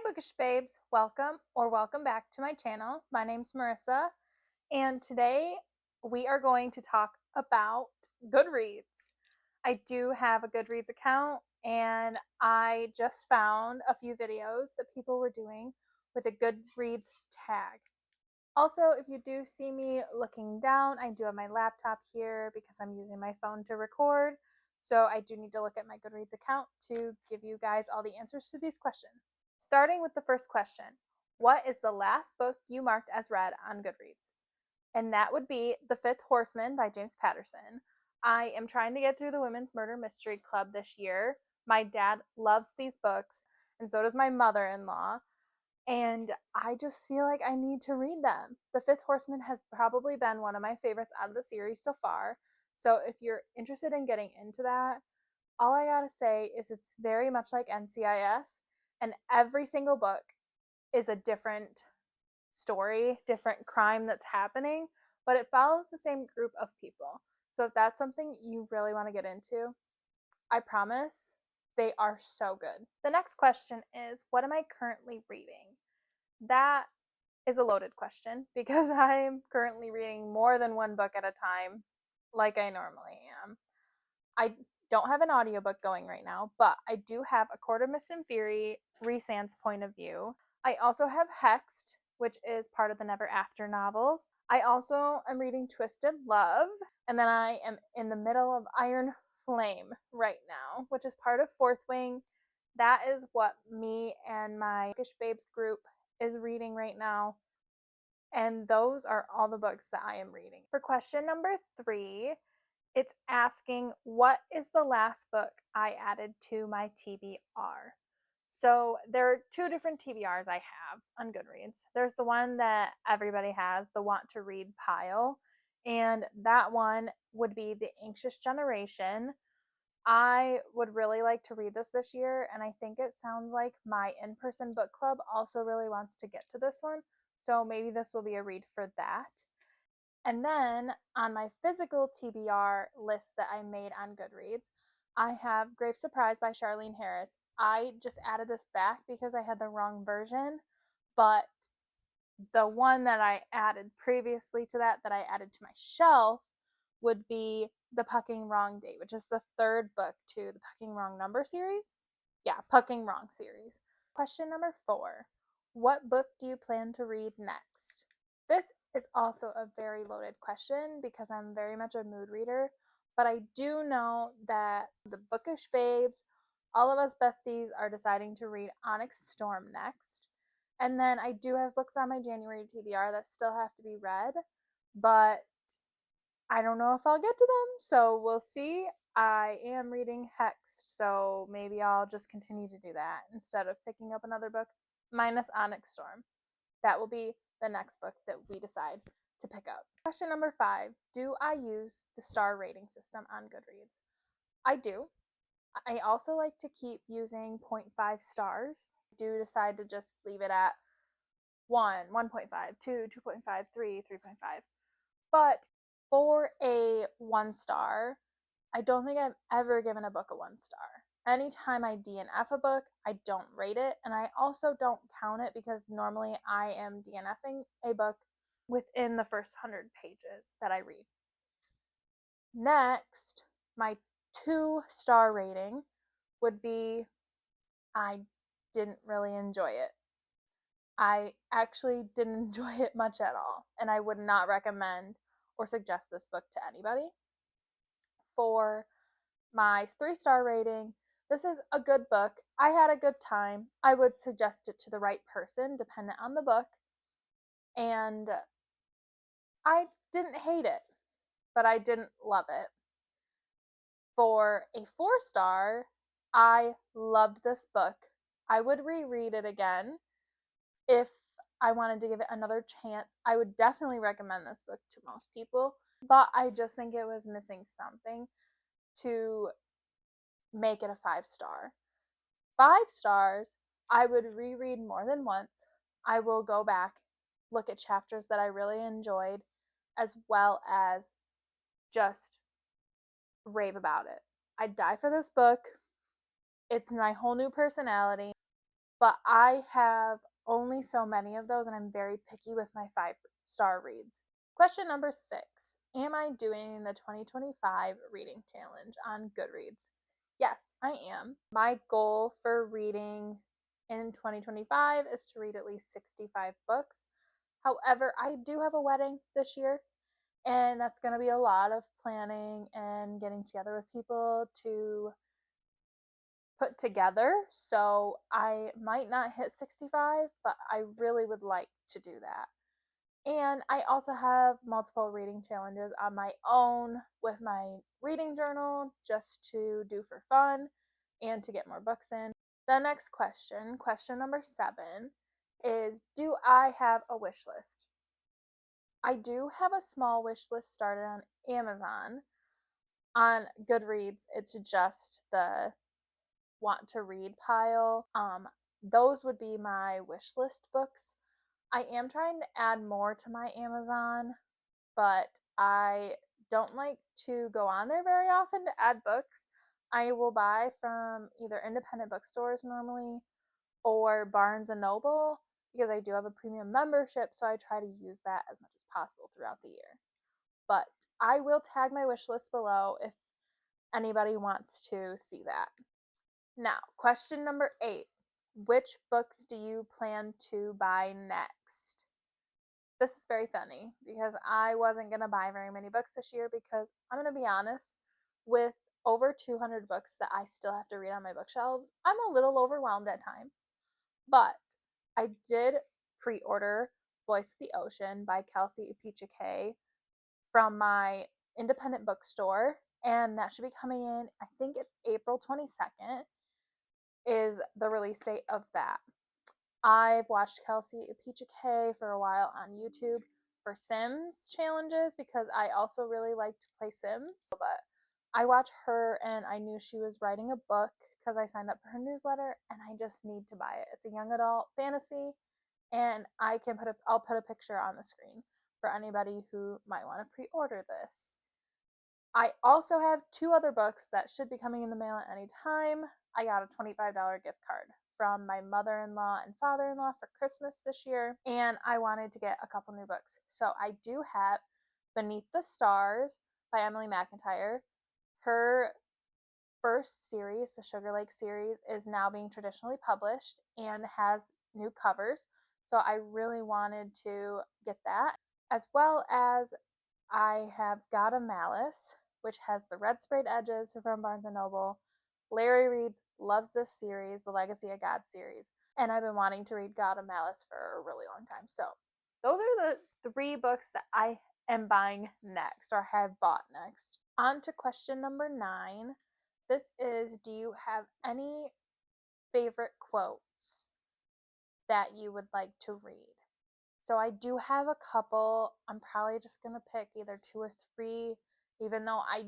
Hi Bookish Babes, welcome back to my channel. My name's Marissa, and today we are going to talk about Goodreads. I do have a Goodreads account, and I just found a few videos that people were doing with a Goodreads tag. Also, if you do see me looking down, I do have my laptop here because I'm using my phone to record. So I do need to look at my Goodreads account to give you guys all the answers to these questions. Starting with the first question, what is the last book you marked as read on Goodreads? And that would be The Fifth Horseman by James Patterson. I am trying to get through the Women's Murder Mystery Club this year. My dad loves these books, and so does my mother-in-law. And I just feel like I need to read them. The Fifth Horseman has probably been one of my favorites out of the series so far. So if you're interested in getting into that, all I gotta say is it's very much like NCIS, and every single book is a different story, different crime that's happening, but it follows the same group of people. So if that's something you really want to get into, I promise they are so good. The next question is, what am I currently reading? That is a loaded question because I'm currently reading more than one book at a time, like I normally am. I don't have an audiobook going right now, but I do have A Court of Mist and Fury, Rhysand's Point of View. I also have Hexed, which is part of the Never After novels. I also am reading Twisted Love, and then I am in the middle of Iron Flame right now, which is part of Fourth Wing. That is what me and my Bookish Babes group is reading right now. And those are all the books that I am reading. For question number 3, it's asking, what is the last book I added to my TBR? So there are 2 different TBRs I have on Goodreads. There's the one that everybody has, the want to read pile, and that one would be The Anxious Generation. I would really like to read this year, and I think it sounds like my in-person book club also really wants to get to this one, so maybe this will be a read for that. And then on my physical TBR list that I made on Goodreads, I have Grave Surprise by Charlene Harris. I just added this back because I had the wrong version, but the one that I added previously to that I added to my shelf would be The Pucking Wrong Date, which is the 3rd book to the Pucking Wrong Number series. Yeah, Pucking Wrong series. Question number 4. What book do you plan to read next? This is also a very loaded question because I'm very much a mood reader, but I do know that the Bookish Babes, all of us besties, are deciding to read Onyx Storm next. And then I do have books on my January TBR that still have to be read, but I don't know if I'll get to them, so we'll see. I am reading Hex, so maybe I'll just continue to do that instead of picking up another book, minus Onyx Storm. That will be the next book that we decide to pick up. Question number 5, do I use the star rating system on Goodreads? I do. I also like to keep using 0.5 stars. I do decide to just leave it at 1, 1.5, 2, 2.5, 3, 3.5. But for a 1 star, I don't think I've ever given a book a 1 star. Anytime I DNF a book, I don't rate it, and I also don't count it because normally I am DNFing a book within the first 100 pages that I read. Next, my 2-star rating would be I didn't really enjoy it. I actually didn't enjoy it much at all, and I would not recommend or suggest this book to anybody. For my 3-star rating, this is a good book. I had a good time. I would suggest it to the right person, dependent on the book. And I didn't hate it, but I didn't love it. For a 4-star, I loved this book. I would reread it again if I wanted to give it another chance. I would definitely recommend this book to most people, but I just think it was missing something to make it a 5-star. 5 stars, I would reread more than once. I will go back, look at chapters that I really enjoyed, as well as just rave about it. I'd die for this book. It's my whole new personality. but I have only so many of those, and I'm very picky with my 5-star reads. Question number 6. Am I doing the 2025 reading challenge on Goodreads? Yes, I am. My goal for reading in 2025 is to read at least 65 books. However, I do have a wedding this year, and that's going to be a lot of planning and getting together with people to put together. So I might not hit 65, but I really would like to do that. And I also have multiple reading challenges on my own with my reading journal just to do for fun and to get more books in. The next question number 7, is do I have a wish list? I do have a small wish list started on Amazon. On Goodreads, it's just the want to read pile. Those would be my wish list books. I am trying to add more to my Amazon, but I don't like to go on there very often to add books. I will buy from either independent bookstores normally or Barnes and Noble because I do have a premium membership, so I try to use that as much as possible throughout the year. But I will tag my wish list below if anybody wants to see that. Now, question number 8. Which books do you plan to buy next? This is very funny because I wasn't going to buy very many books this year because I'm going to be honest, with over 200 books that I still have to read on my bookshelves, I'm a little overwhelmed at times. But I did pre-order Voice of the Ocean by Kelsey Apicciche from my independent bookstore, and that should be coming in, I think it's April 22nd is the release date of that. I've watched Kelsey Apicciche for a while on YouTube for Sims challenges because I also really like to play Sims. But I watched her and I knew she was writing a book because I signed up for her newsletter and I just need to buy it. It's a young adult fantasy, and I'll put a picture on the screen for anybody who might want to pre-order this. I also have 2 other books that should be coming in the mail at any time. I got a $25 gift card from my mother-in-law and father-in-law for Christmas this year, and I wanted to get a couple new books. So I do have Beneath the Stars by Emily McIntyre. Her first series, the Sugar Lake series, is now being traditionally published and has new covers. So I really wanted to get that, as well as I have Got a Malice, which has the red sprayed edges from Barnes & Noble. Larry Reads loves this series, the Legacy of God series, and I've been wanting to read God of Malice for a really long time. So those are the 3 books that I am buying next or have bought next. On to question number 9. This is, do you have any favorite quotes that you would like to read? So I do have a couple. I'm probably just going to pick either 2 or 3, even though I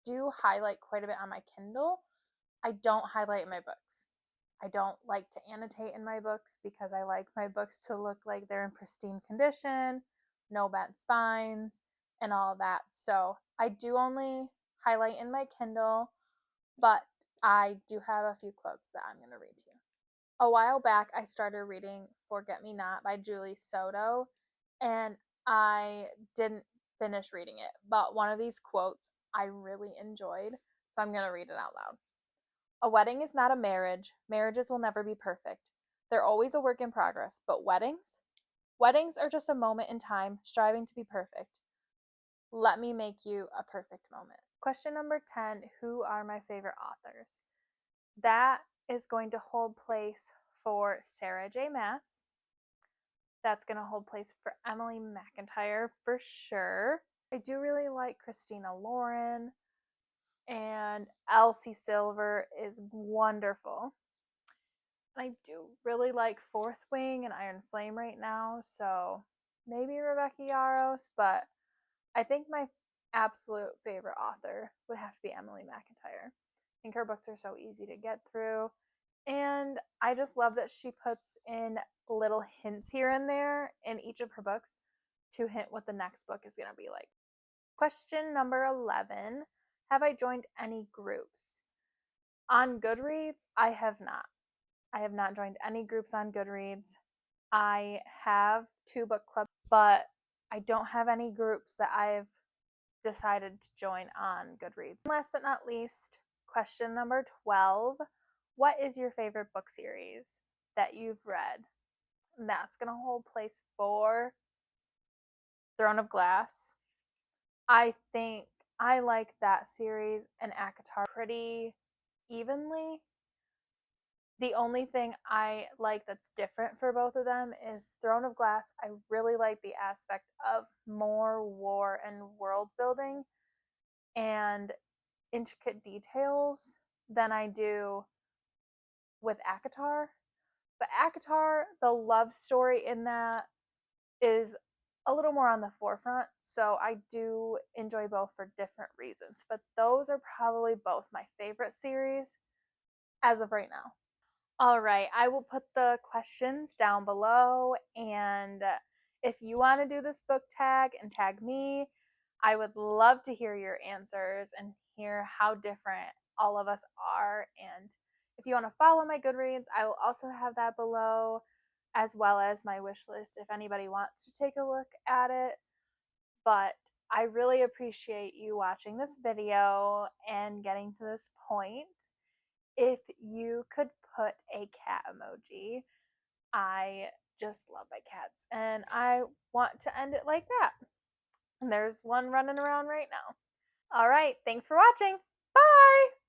do highlight quite a bit on my Kindle. I don't highlight in my books. I don't like to annotate in my books because I like my books to look like they're in pristine condition, no bent spines, and all of that. So I do only highlight in my Kindle, but I do have a few quotes that I'm going to read to you. A while back, I started reading Forget Me Not by Julie Soto, and I didn't finish reading it, but one of these quotes I really enjoyed, so I'm going to read it out loud. A wedding is not a marriage. Marriages will never be perfect. They're always a work in progress, but weddings? Weddings are just a moment in time striving to be perfect. Let me make you a perfect moment. Question number 10, who are my favorite authors? That is going to hold place for Sarah J. Maas. That's going to hold place for Emily McIntyre for sure. I do really like Christina Lauren, and Elsie Silver is wonderful. I do really like Fourth Wing and Iron Flame right now, so maybe Rebecca Yarros, but I think my absolute favorite author would have to be Emily McIntyre. I think her books are so easy to get through, and I just love that she puts in little hints here and there in each of her books to hint what the next book is going to be like. Question number 11, have I joined any groups? On Goodreads, I have not. I have not joined any groups on Goodreads. I have 2 book clubs, but I don't have any groups that I've decided to join on Goodreads. Last but not least, question number 12. What is your favorite book series that you've read? And that's going to hold place for Throne of Glass. I think I like that series and ACOTAR pretty evenly. The only thing I like that's different for both of them is Throne of Glass. I really like the aspect of more war and world building and intricate details than I do with ACOTAR. But ACOTAR, the love story in that is a little more on the forefront, so I do enjoy both for different reasons. But those are probably both my favorite series as of right now. All right, I will put the questions down below, and if you want to do this book tag and tag me, I would love to hear your answers and hear how different all of us are. And if you want to follow my Goodreads, I will also have that below, as well as my wish list if anybody wants to take a look at it. But I really appreciate you watching this video and getting to this point. If you could put a cat emoji, I just love my cats and I want to end it like that. And there's one running around right now. All right, thanks for watching. Bye!